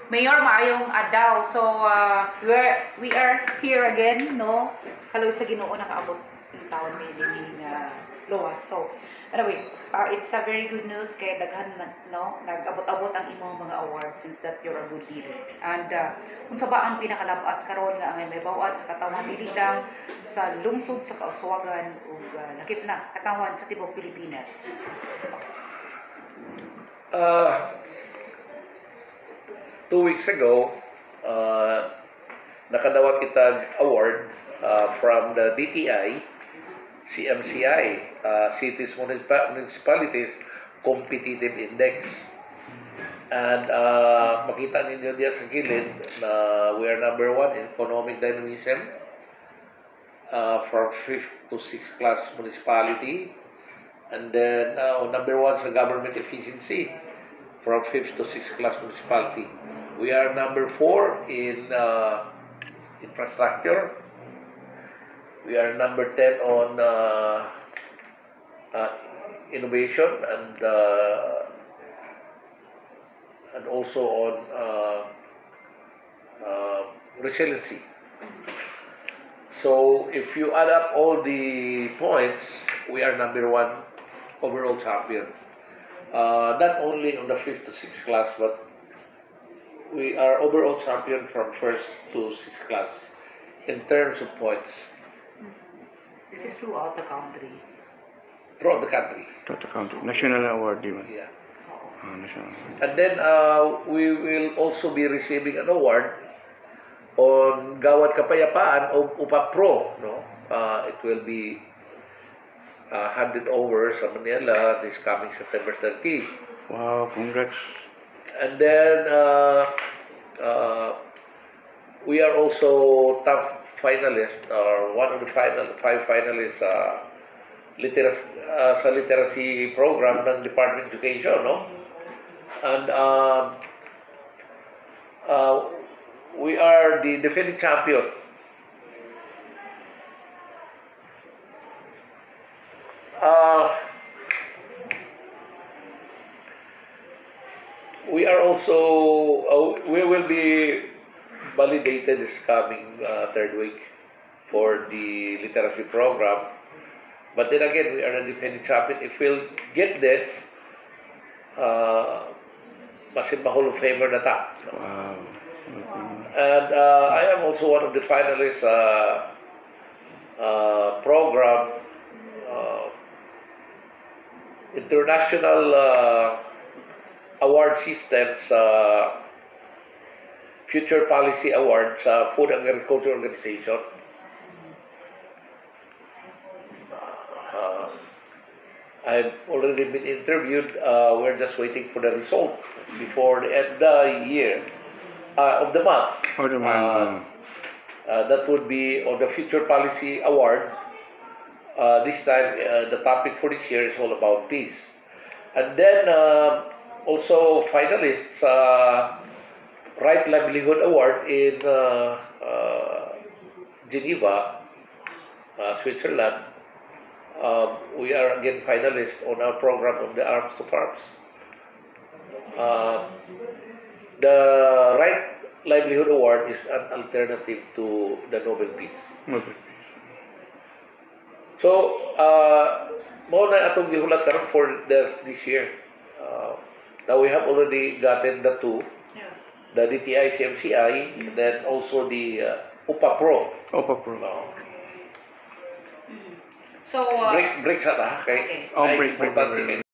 Mayor, maayong adlaw. So, we are here again, no? Haloy sa Ginoo nakaabot ng taon may dining luwas. So, anyway, it's a very good news kay daghan no? Nag-abot-abot ang imong mga awards since that you're a good leader. And kung sa ba ang pinakalabas karon nga ang may bawat sa katawan dili lang sa lungsod sa Kauswagan ug lakip na katawan sa tibok Pilipinas. So, 2 weeks ago, nakadawat kita award from the DTI, CMCI, Cities Municipalities Competitive Index. And makita ninyo diya sa gilid na we are number 1 in economic dynamism from 5th to 6th class municipality. And then number 1 sa government efficiency from 5th to 6th class municipality. We are number 4 in infrastructure. We are number 10 on innovation and also on resiliency. So if you add up all the points, we are number 1 overall champion. Not only on the 5th to 6th class, but we are overall champion from 1st to 6th class in terms of points. This is throughout the country. Throughout the country. Throughout the country. National award, di ba? Yeah. National. And then we will also be receiving an award on Gawad Kapayapaan o UPA-Pro. No? It will be handed over sa Manila this coming September 30. Wow, congrats. And then we are also top finalist or one of the 5 finalists sa literacy program ng Department of Education, no? And we are the defending champion. We are also, we will be validated this coming 3rd week for the literacy program. But then again, we are the defending champion. If we'll get this, masin Hall of Famer na ta. Wow. And I am also one of the finalists program, international award systems, Future Policy Awards, Food and Agriculture Organization. I've already been interviewed. We're just waiting for the result before the end of the year, of the month. That would be on the Future Policy Award. This time, the topic for this year is all about peace. And then, also finalists, Right Livelihood Award in Geneva, Switzerland. We are again finalists on our program of the Arms to Farms. The Right Livelihood Award is an alternative to the Nobel Peace. So, mo na atong gihulat karon for this year. Now we have already gotten the 2, the DTI CMCI, and then also the UPA-Pro. UPA-Pro. So, break sa ta, okay? Oh, break.